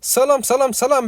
ሰላም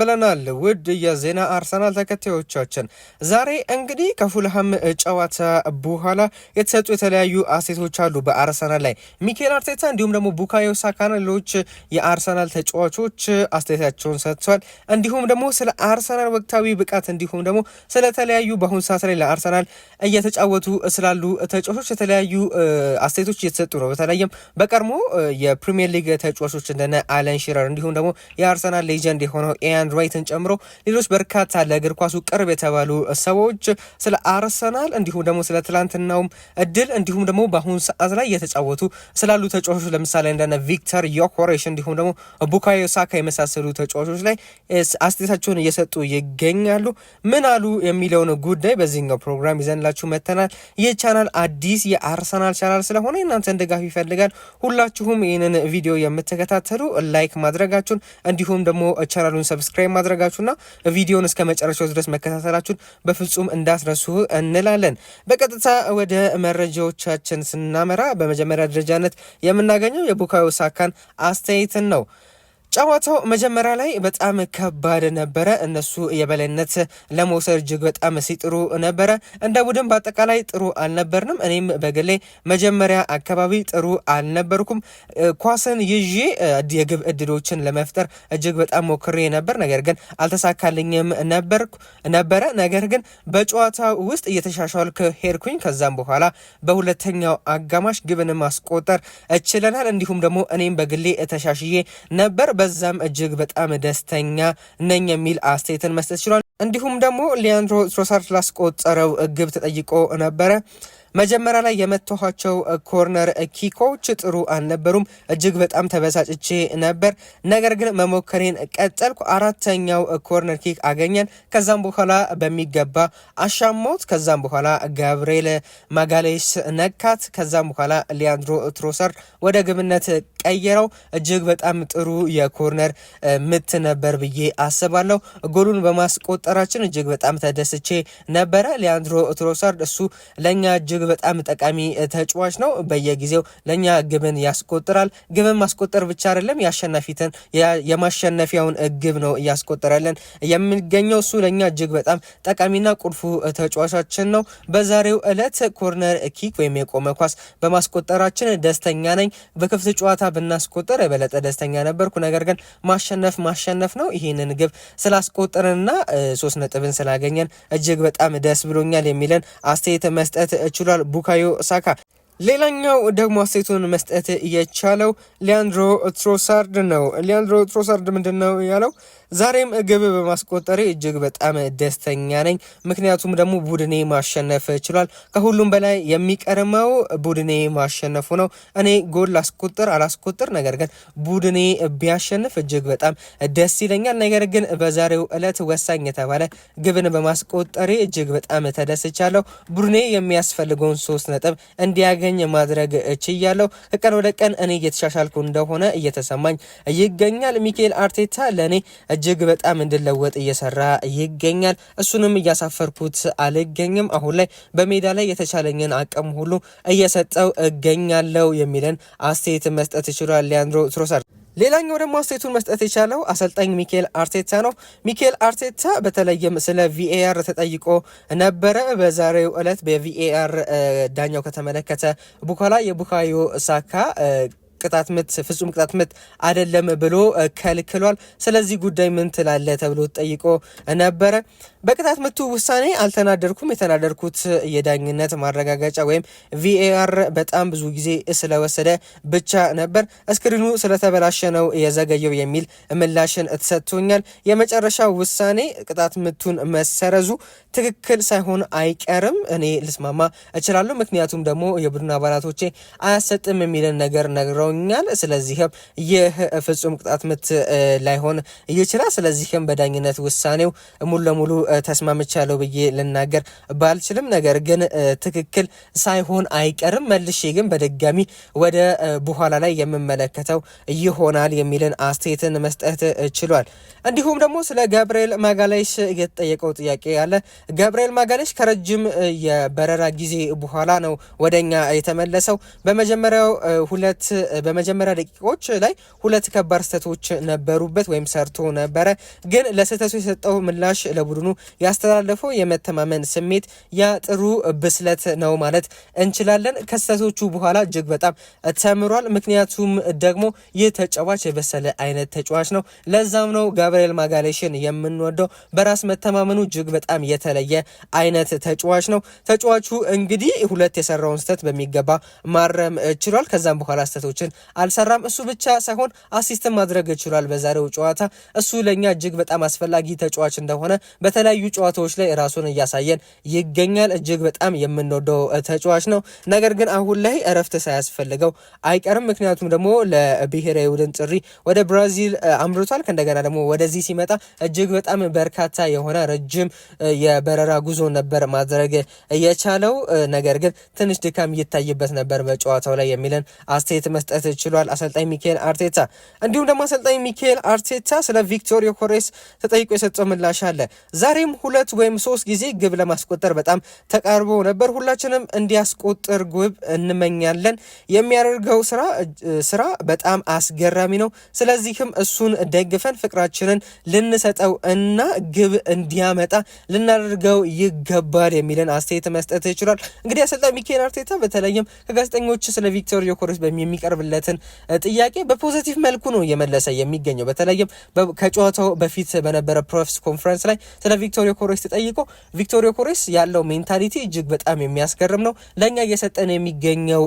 ብለናል ውድ የዜና አርሰናል ተከታዮቻችን። ዛሬ እንግዲህ ከፉልሃም ጨዋታ በኋላ የተሰጡ የተለያዩ አስተያየቶች አሉ በአርሰናል ላይ። ሚኬል አርቴታ እንዲሁም ደግሞ ቡካዮ ሳካና ሌሎች የአርሰናል ተጫዋቾች አስተያየታቸውን ሰጥተዋል። እንዲሁም ደግሞ ስለ አርሰናል ወቅታዊ ብቃት እንዲሁም ደግሞ ስለተለያዩ በአሁኑ ሰዓት ላይ ለአርሰናል እየተጫወቱ ስላሉ ተጫዋቾች የተለያዩ አስተያየቶች እየተሰጡ ነው። በተለይም በቀድሞ የፕሪሚየር ሊግ ተጫዋቾች እንደነ አለን ሺረር እንዲሁም ደግሞ የአርሰናል ሌጀንድ የሆነው ኢያን ራይትን ጨምሮ ሌሎች በርካታ ለእግር ኳሱ ቅርብ የተባሉ ሰዎች ስለ አርሰናል እንዲሁም ደግሞ ስለ ትላንትናውም እድል እንዲሁም ደግሞ በአሁኑ ሰዓት ላይ እየተጫወቱ ስላሉ ተጫዋቾች ለምሳሌ እንደነ ቪክተር ዮኮሬሽ እንዲሁም ደግሞ ቡካዮ ሳካ የመሳሰሉ ተጫዋቾች ላይ አስተያየታቸውን እየሰጡ ይገኛሉ። ምን አሉ የሚለውን ጉዳይ በዚህኛው ፕሮግራም ይዘንላችሁ መተናል። ይህ ቻናል አዲስ የአርሰናል ቻናል ስለሆነ እናንተን ድጋፍ ይፈልጋል። ሁላችሁም ይህንን ቪዲዮ የምትከታተሉ ላይክ ማድረጋችሁን እንዲሁም ደግሞ ቻናሉን ሰብስክራይብ ማድረጋችሁና ቪዲዮውን እስከ መጨረሻው ድረስ መከታተላችሁን በፍጹም እንዳትረሱ እንላለን። በቀጥታ ወደ መረጃዎቻችን ስናመራ በመጀመሪያ ደረጃነት የምናገኘው የቡካዮ ሳካን አስተያየትን ነው። ጨዋታው መጀመሪያ ላይ በጣም ከባድ ነበረ። እነሱ የበላይነት ለመውሰድ እጅግ በጣም ሲጥሩ ነበረ። እንደ ቡድን በአጠቃላይ ጥሩ አልነበርንም። እኔም በግሌ መጀመሪያ አካባቢ ጥሩ አልነበርኩም። ኳስን ይዤ የግብ እድሎችን ለመፍጠር እጅግ በጣም ሞክሬ ነበር፣ ነገር ግን አልተሳካልኝም ነበረ። ነገር ግን በጨዋታ ውስጥ እየተሻሻልኩ ሄድኩኝ። ከዛም በኋላ በሁለተኛው አጋማሽ ግብን ማስቆጠር ችለናል። እንዲሁም ደግሞ እኔም በግሌ ተሻሽዬ ነበር። በዛም እጅግ በጣም ደስተኛ ነኝ የሚል አስተያየትን መስጠት ችሏል። እንዲሁም ደግሞ ሊያንድሮ ትሮሳርድ ላስቆጠረው ግብ ተጠይቆ ነበረ። መጀመሪያ ላይ የመታኋቸው ኮርነር ኪኮች ጥሩ አልነበሩም። እጅግ በጣም ተበሳጭቼ ነበር፣ ነገር ግን መሞከሬን ቀጠልኩ። አራተኛው ኮርነር ኪክ አገኘን። ከዛም በኋላ በሚገባ አሻማውት። ከዛም በኋላ ጋብርኤል ማጋሌስ ነካት። ከዛም በኋላ ሊያንድሮ ትሮሳርድ ወደ ግብነት ቀየረው። እጅግ በጣም ጥሩ የኮርነር ምት ነበር ብዬ አስባለሁ። ጎሉን በማስቆጠራችን እጅግ በጣም ተደስቼ ነበረ። ሊያንድሮ ትሮሳርድ እሱ ለኛ እጅግ በጣም ጠቃሚ ተጫዋች ነው። በየጊዜው ለኛ ግብን ያስቆጥራል። ግብን ማስቆጠር ብቻ አይደለም፣ የማሸነፊያውን ግብ ነው እያስቆጠረልን የሚገኘው። እሱ ለኛ እጅግ በጣም ጠቃሚና ቁልፉ ተጫዋቻችን ነው። በዛሬው ዕለት ኮርነር ኪክ ወይም የቆመ ኳስ በማስቆጠራችን ደስተኛ ነኝ። በክፍት ጨዋታ ብናስቆጠር የበለጠ ደስተኛ ነበርኩ፣ ነገር ግን ማሸነፍ ነው። ይህንን ግብ ስላስቆጠርንና 3 ነጥብን ስላገኘን እጅግ በጣም ደስ ብሎኛል የሚለን አስተያየት መስጠት ችሏል ቡካዮ ሳካ። ሌላኛው ደግሞ አስተያየቱን መስጠት የቻለው ሊያንድሮ ትሮሳርድ ነው። ሊያንድሮ ትሮሳርድ ምንድን ነው ያለው? ዛሬም ግብ በማስቆጠሬ እጅግ በጣም ደስተኛ ነኝ፣ ምክንያቱም ደግሞ ቡድኔ ማሸነፍ ችሏል። ከሁሉም በላይ የሚቀርመው ቡድኔ ማሸነፉ ነው። እኔ ጎል አላስቆጥር፣ ነገር ግን ቡድኔ ቢያሸንፍ እጅግ በጣም ደስ ይለኛል። ነገር ግን በዛሬው ዕለት ወሳኝ የተባለ ግብን በማስቆጠሬ እጅግ በጣም ተደስቻለሁ። ቡድኔ የሚያስፈልገውን 3 ነጥብ እንዲያገኝ ማድረግ ችያለሁ። ከቀን ወደ ቀን እኔ እየተሻሻልኩ እንደሆነ እየተሰማኝ ይገኛል። ሚኬል አርቴታ ለእኔ እጅግ በጣም እንድለወጥ እየሰራ ይገኛል። እሱንም እያሳፈርኩት አልገኝም። አሁን ላይ በሜዳ ላይ የተቻለኝን አቅም ሁሉ እየሰጠው እገኛለሁ የሚለን አስተያየት መስጠት ይችላል ሊያንድሮ ትሮሳርድ። ሌላኛው ደግሞ አስተያየቱን መስጠት የቻለው አሰልጣኝ ሚኬል አርቴታ ነው። ሚኬል አርቴታ በተለይም ስለ ቪኤአር ተጠይቆ ነበረ። በዛሬው ዕለት በቪኤአር ዳኛው ከተመለከተ በኋላ የቡካዮ ሳካ ፍጹም ቅጣት ምት አይደለም ብሎ ከልክሏል። ስለዚህ ጉዳይ ምን ትላለ ተብሎ ጠይቆ ነበረ። በቅጣት ምቱ ውሳኔ አልተናደርኩም። የተናደርኩት የዳኝነት ማረጋገጫ ወይም ቪኤአር በጣም ብዙ ጊዜ ስለወሰደ ብቻ ነበር። እስክሪኑ ስለተበላሸ ነው የዘገየው የሚል ምላሽን ተሰጥቶኛል። የመጨረሻ ውሳኔ ቅጣት ምቱን መሰረዙ ትክክል ሳይሆን አይቀርም። እኔ ልስማማ እችላለሁ፣ ምክንያቱም ደግሞ የቡድን አባላቶቼ አያሰጥም የሚልን ነገር ነግረውኛል። ስለዚህም ይህ ፍጹም ቅጣት ምት ላይሆን ይችላል። ስለዚህም በዳኝነት ውሳኔው ሙሉ ለሙሉ ተስማምቻለሁ ብዬ ልናገር ባልችልም፣ ነገር ግን ትክክል ሳይሆን አይቀርም። መልሼ ግን በድጋሚ ወደ በኋላ ላይ የምመለከተው ይሆናል የሚልን አስተያየትን መስጠት ችሏል። እንዲሁም ደግሞ ስለ ጋብርኤል ማጋሌሽ የተጠየቀው ጥያቄ ያለ ጋብርኤል ማጋሌሽ ከረጅም የበረራ ጊዜ በኋላ ነው ወደኛ የተመለሰው። በመጀመሪያው 2 በመጀመሪያ ደቂቃዎች ላይ ሁለት ከባድ ስህተቶች ነበሩበት ወይም ሰርቶ ነበረ። ግን ለስህተቱ የሰጠው ምላሽ ለቡድኑ ያስተላለፈው የመተማመን ስሜት ያ ጥሩ ብስለት ነው ማለት እንችላለን። ከስህተቶቹ በኋላ እጅግ በጣም ተምሯል። ምክንያቱም ደግሞ ይህ ተጫዋች የበሰለ አይነት ተጫዋች ነው። ለዛም ነው ጋብርኤል ማጋሌሽን የምንወደው። በራስ መተማመኑ እጅግ በጣም የተለየ አይነት ተጫዋች ነው። ተጫዋቹ እንግዲህ ሁለት የሰራውን ስህተት በሚገባ ማረም ችሏል። ከዛም በኋላ ስህተቶችን አልሰራም። እሱ ብቻ ሳይሆን አሲስት ማድረግ ችሏል። በዛሬው ጨዋታ እሱ ለኛ እጅግ በጣም አስፈላጊ ተጫዋች እንደሆነ በተለያዩ ጨዋታዎች ላይ ራሱን እያሳየን ይገኛል። እጅግ በጣም የምንወደው ተጫዋች ነው። ነገር ግን አሁን ላይ እረፍት ሳያስፈልገው አይቀርም። ምክንያቱም ደግሞ ለብሔራዊ ቡድን ጥሪ ወደ ብራዚል አምርቷል። ከእንደገና ደግሞ ወደዚህ ሲመጣ እጅግ በጣም በርካታ የሆነ ረጅም የበረራ ጉዞ ነበር ማድረግ የቻለው። ነገር ግን ትንሽ ድካም ይታይበት ነበር በጨዋታው ላይ የሚለን አስተያየት መስጠት ችሏል አሰልጣኝ ሚካኤል አርቴታ። እንዲሁም ደግሞ አሰልጣኝ ሚካኤል አርቴታ ስለ ቪክቶር ዮኬሬስ ተጠይቆ የሰጠው ምላሽ አለ። ዛሬም 2 ወይም 3 ጊዜ ግብ ለማስቆጠር በጣም ተቃርቦ ነበር። ሁላችንም እንዲያስቆጥር ግብ እንመኛለን። የሚያደርገው ስራ በጣም አስገራሚ ነው። ስለዚህም እሱን ደግፈን ፍቅራችንን ልንሰጠው እና ግብ እንዲያመጣ ልናደርገው ይገባል የሚልን አስተያየት መስጠት ይችላል። እንግዲህ አሰልጣኝ ሚካኤል አርቴታ በተለይም ከጋዜጠኞች ስለ ቪክቶር ዮኬሬስ የሚቀርብለትን ጥያቄ በፖዚቲቭ መልኩ ነው እየመለሰ የሚገኘው። በተለይም ከጨዋታው በፊት በነበረ ፕሬስ ኮንፈረንስ ላይ ስለ ቪክቶር ዮኬሬስ ተጠይቆ ቪክቶር ዮኬሬስ ያለው ሜንታሊቲ እጅግ በጣም የሚያስገርም ነው። ለኛ እየሰጠን የሚገኘው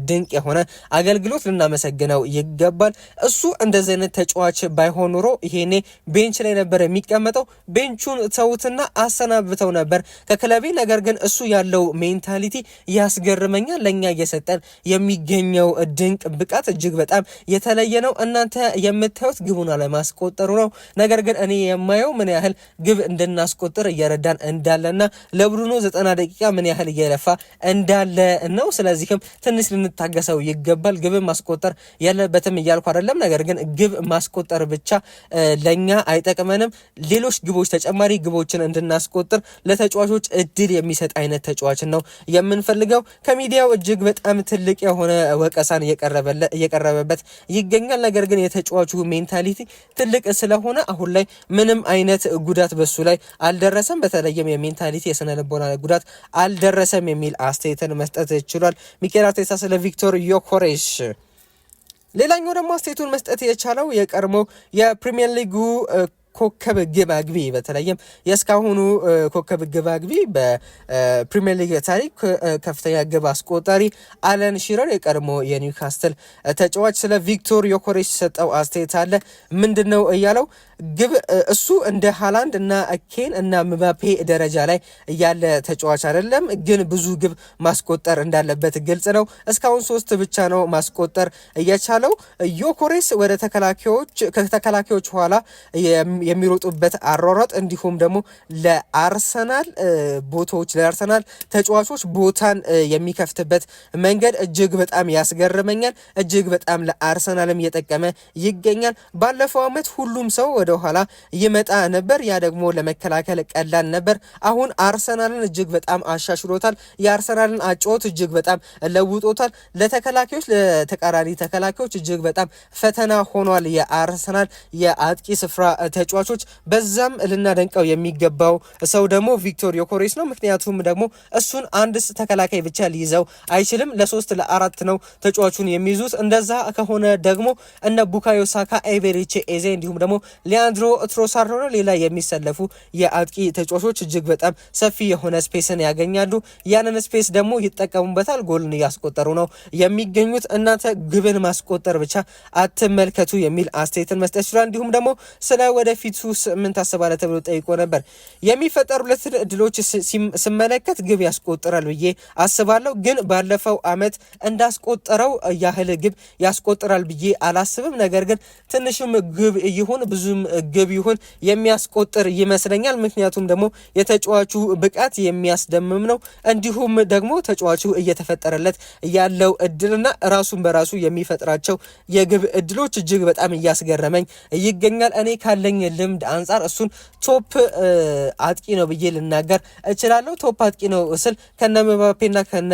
ድንቅ የሆነ አገልግሎት ልናመሰግነው ይገባል። እሱ እንደዚህ አይነት ተጫዋች ባይሆን ኖሮ ይሄኔ ቤንች ላይ ነበር የሚቀመጠው። ቤንቹን ተውትና አሰናብተው ነበር ከክለቤ። ነገር ግን እሱ ያለው ሜንታሊቲ ያስገርመኛል። ለኛ እየሰጠን የሚገኘው ድንቅ ብቃት እጅግ በጣም የተለየ ነው። እናንተ የምታዩት ግቡን አለማስቆጠሩ ነው። ነገር ግን እኔ የማየው ምን ያህል ግብ እንድናስቆጥር እየረዳን እንዳለና ለቡድኑ 90 ደቂቃ ምን ያህል እየለፋ እንዳለ ነው። ስለዚህም ትንሽ ልንታገሰው ይገባል። ግብ ማስቆጠር ያለበትም እያልኩ አይደለም። ነገር ግን ግብ ማስቆጠር ብቻ ለኛ አይጠቅመንም። ሌሎች ግቦች፣ ተጨማሪ ግቦችን እንድናስቆጥር ለተጫዋቾች እድል የሚሰጥ አይነት ተጫዋችን ነው የምንፈልገው። ከሚዲያው እጅግ በጣም ትልቅ የሆነ ወቀሳን እየቀረበበት ይገኛል። ነገር ግን የተጫዋቹ ሜንታሊቲ ትልቅ ስለሆነ አሁን ላይ ምንም አይነት ጉዳት በሱ ላይ አልደረሰም። በተለይም የሜንታሊቲ የስነ ልቦና ጉዳት አልደረሰም የሚል አስተያየትን መስጠት ችሏል ሚካኤል አርቴታ ስለ ቪክቶር ዮኬሬስ። ሌላኛው ደግሞ አስተያየቱን መስጠት የቻለው የቀድሞ የፕሪሚየር ሊጉ ኮከብ ግብ አግቢ በተለይም የእስካሁኑ ኮከብ ግብ አግቢ በፕሪሚየር ሊግ ታሪክ ከፍተኛ ግብ አስቆጣሪ አለን ሺረር የቀድሞ የኒውካስትል ተጫዋች ስለ ቪክቶር ዮኬሬስ የሰጠው አስተያየት አለ። ምንድነው እያለው ግብ እሱ እንደ ሃላንድ እና ኬን እና ምባፔ ደረጃ ላይ ያለ ተጫዋች አይደለም፣ ግን ብዙ ግብ ማስቆጠር እንዳለበት ግልጽ ነው። እስካሁን 3 ብቻ ነው ማስቆጠር እየቻለው። ዮኬሬስ ወደ ከተከላካዮች ኋላ የሚሮጡበት አሯሯጥ እንዲሁም ደግሞ ለአርሰናል ተጫዋቾች ቦታን የሚከፍትበት መንገድ እጅግ በጣም ያስገርመኛል። እጅግ በጣም ለአርሰናልም እየጠቀመ ይገኛል። ባለፈው ዓመት ሁሉም ሰው ወደ ኋላ ይመጣ ነበር፣ ያ ደግሞ ለመከላከል ቀላል ነበር። አሁን አርሰናልን እጅግ በጣም አሻሽሎታል። የአርሰናልን አጨዋወት እጅግ በጣም ለውጦታል። ለተቃራኒ ተከላካዮች እጅግ በጣም ፈተና ሆኗል የአርሰናል የአጥቂ ስፍራ ተጫዋቾች። በዛም ልናደንቀው የሚገባው ሰው ደግሞ ቪክቶር ዮኬሬስ ነው። ምክንያቱም ደግሞ እሱን አንድ ተከላካይ ብቻ ሊይዘው አይችልም፣ ለ3 ለ4 ነው ተጫዋቹን የሚይዙት። እንደዛ ከሆነ ደግሞ እነ ቡካዮ ሳካ፣ ኤቤሬቺ ኤዜ እንዲሁም ደግሞ ሊያንድሮ ትሮሳርድ ነው ሌላ የሚሰለፉ የአጥቂ ተጫዋቾች እጅግ በጣም ሰፊ የሆነ ስፔስን ያገኛሉ። ያንን ስፔስ ደግሞ ይጠቀሙበታል። ጎልን እያስቆጠሩ ነው የሚገኙት። እናንተ ግብን ማስቆጠር ብቻ አትመልከቱ የሚል አስተያየትን መስጠት ይችላል። እንዲሁም ደግሞ ስለ ወደፊቱ ምን ታስባለህ ተብሎ ጠይቆ ነበር። የሚፈጠሩለትን እድሎች ስመለከት ግብ ያስቆጥራል ብዬ አስባለሁ፣ ግን ባለፈው አመት እንዳስቆጠረው ያህል ግብ ያስቆጥራል ብዬ አላስብም። ነገር ግን ትንሽም ግብ ይሁን ብዙም ግብ ይሁን የሚያስቆጥር ይመስለኛል። ምክንያቱም ደግሞ የተጫዋቹ ብቃት የሚያስደምም ነው። እንዲሁም ደግሞ ተጫዋቹ እየተፈጠረለት ያለው እድልና ራሱን በራሱ የሚፈጥራቸው የግብ እድሎች እጅግ በጣም እያስገረመኝ ይገኛል። እኔ ካለኝ ልምድ አንጻር እሱን ቶፕ አጥቂ ነው ብዬ ልናገር እችላለሁ። ቶፕ አጥቂ ነው ስል ከነ ምባፔና ከነ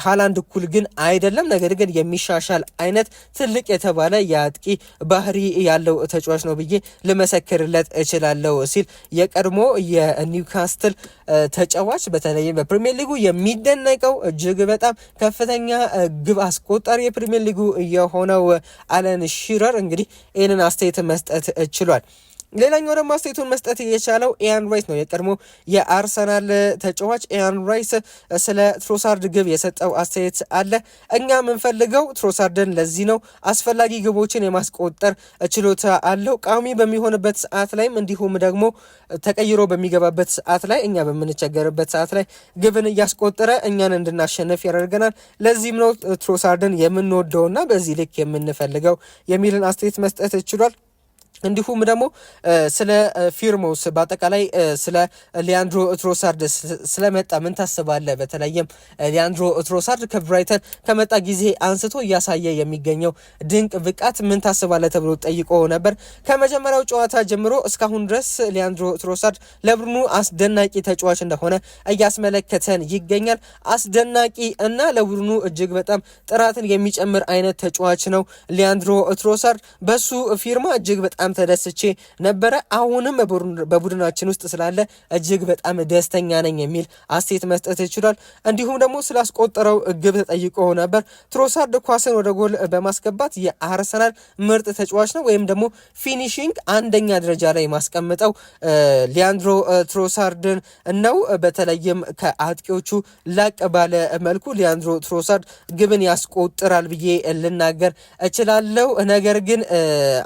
ሃላንድ እኩል ግን አይደለም። ነገር ግን የሚሻሻል አይነት ትልቅ የተባለ የአጥቂ ባህሪ ያለው ተጫዋች ነው ብዬ ልመሰክርለት እችላለሁ ሲል የቀድሞ የኒውካስትል ተጫዋች በተለይም በፕሪሚየር ሊጉ የሚደነቀው እጅግ በጣም ከፍተኛ ግብ አስቆጣሪ የፕሪሚየር ሊጉ የሆነው አለን ሺረር እንግዲህ ይህንን አስተያየት መስጠት ችሏል። ሌላኛው ደግሞ አስተያየቱን መስጠት የቻለው ኢያን ራይስ ነው። የቀድሞ የአርሰናል ተጫዋች ኢያን ራይስ ስለ ትሮሳርድ ግብ የሰጠው አስተያየት አለ። እኛ የምንፈልገው ትሮሳርድን ለዚህ ነው። አስፈላጊ ግቦችን የማስቆጠር ችሎታ አለው። ቋሚ በሚሆንበት ሰዓት ላይም እንዲሁም ደግሞ ተቀይሮ በሚገባበት ሰዓት ላይ እኛ በምንቸገርበት ሰዓት ላይ ግብን እያስቆጠረ እኛን እንድናሸንፍ ያደርገናል። ለዚህም ነው ትሮሳርድን የምንወደውና በዚህ ልክ የምንፈልገው የሚልን አስተያየት መስጠት ችሏል። እንዲሁም ደግሞ ስለ ፊርሞስ በአጠቃላይ ስለ ሊያንድሮ ትሮሳርድ ስለመጣ ምን ታስባለህ? በተለይም ሊያንድሮ ትሮሳርድ ከብራይተን ከመጣ ጊዜ አንስቶ እያሳየ የሚገኘው ድንቅ ብቃት ምን ታስባለህ ተብሎ ጠይቆ ነበር። ከመጀመሪያው ጨዋታ ጀምሮ እስካሁን ድረስ ሊያንድሮ ትሮሳርድ ለቡድኑ አስደናቂ ተጫዋች እንደሆነ እያስመለከተን ይገኛል። አስደናቂ እና ለቡድኑ እጅግ በጣም ጥራትን የሚጨምር አይነት ተጫዋች ነው ሊያንድሮ ትሮሳርድ። በሱ ፊርማ እጅግ በጣም ተደስቼ ነበረ። አሁንም በቡድናችን ውስጥ ስላለ እጅግ በጣም ደስተኛ ነኝ የሚል አስተያየት መስጠት ይችላል። እንዲሁም ደግሞ ስላስቆጠረው ግብ ተጠይቆ ነበር። ትሮሳርድ ኳስን ወደ ጎል በማስገባት የአርሰናል ምርጥ ተጫዋች ነው ወይም ደግሞ ፊኒሺንግ አንደኛ ደረጃ ላይ ማስቀምጠው ሊያንድሮ ትሮሳርድን ነው። በተለይም ከአጥቂዎቹ ላቅ ባለ መልኩ ሊያንድሮ ትሮሳርድ ግብን ያስቆጥራል ብዬ ልናገር እችላለሁ። ነገር ግን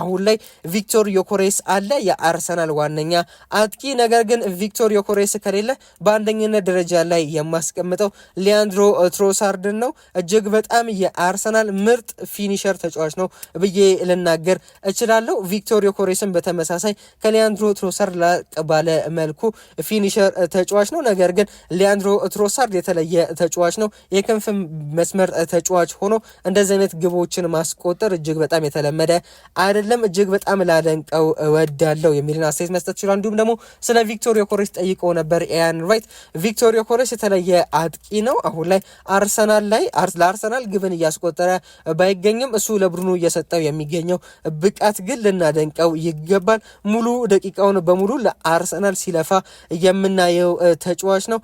አሁን ላይ ቪክቶር ዮኮሬስ አለ የአርሰናል ዋነኛ አጥቂ። ነገር ግን ቪክቶር ዮኮሬስ ከሌለ በአንደኝነት ደረጃ ላይ የማስቀምጠው ሊያንድሮ ትሮሳርድን ነው። እጅግ በጣም የአርሰናል ምርጥ ፊኒሸር ተጫዋች ነው ብዬ ልናገር እችላለሁ። ቪክቶር ዮኮሬስን በተመሳሳይ ከሊያንድሮ ትሮሳርድ ላቅ ባለ መልኩ ፊኒሸር ተጫዋች ነው። ነገር ግን ሊያንድሮ ትሮሳርድ የተለየ ተጫዋች ነው። የክንፍ መስመር ተጫዋች ሆኖ እንደዚህ አይነት ግቦችን ማስቆጠር እጅግ በጣም የተለመደ አይደለም። እጅግ በጣም ላደንቀው እወዳለሁ የሚልን አስተያየት መስጠት ይችላል። እንዲሁም ደግሞ ስለ ቪክቶር ዮኮሬስ ጠይቆ ነበር ኢያን ራይት። ቪክቶር ዮኮሬስ የተለየ አጥቂ ነው። አሁን ላይ አርሰናል ላይ ለአርሰናል ግብን እያስቆጠረ ባይገኝም እሱ ለቡድኑ እየሰጠው የሚገኘው ብቃት ግን ልናደንቀው ይገባል። ሙሉ ደቂቃውን በሙሉ ለአርሰናል ሲለፋ የምናየው ተጫዋች ነው።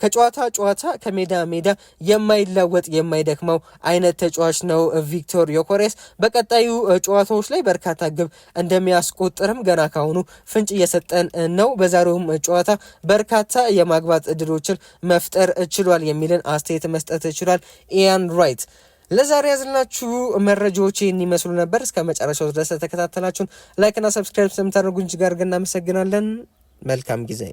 ከጨዋታ ጨዋታ ከሜዳ ሜዳ የማይለወጥ የማይደክመው አይነት ተጫዋች ነው ቪክቶር ዮኮሬስ። በቀጣዩ ጨዋታዎች ላይ በርካታ ግብ እንደሚያስቆጥርም ገና ካሁኑ ፍንጭ እየሰጠን ነው። በዛሬውም ጨዋታ በርካታ የማግባት እድሎችን መፍጠር ችሏል የሚልን አስተያየት መስጠት ችሏል ኢያን ራይት። ለዛሬ ያዝላችሁ መረጃዎች ይመስሉ ነበር። እስከ መጨረሻው ድረስ ተከታተላችሁን ላይክ እና ሰብስክራይብ ስለምታደርጉን ጋር እናመሰግናለን። መልካም ጊዜ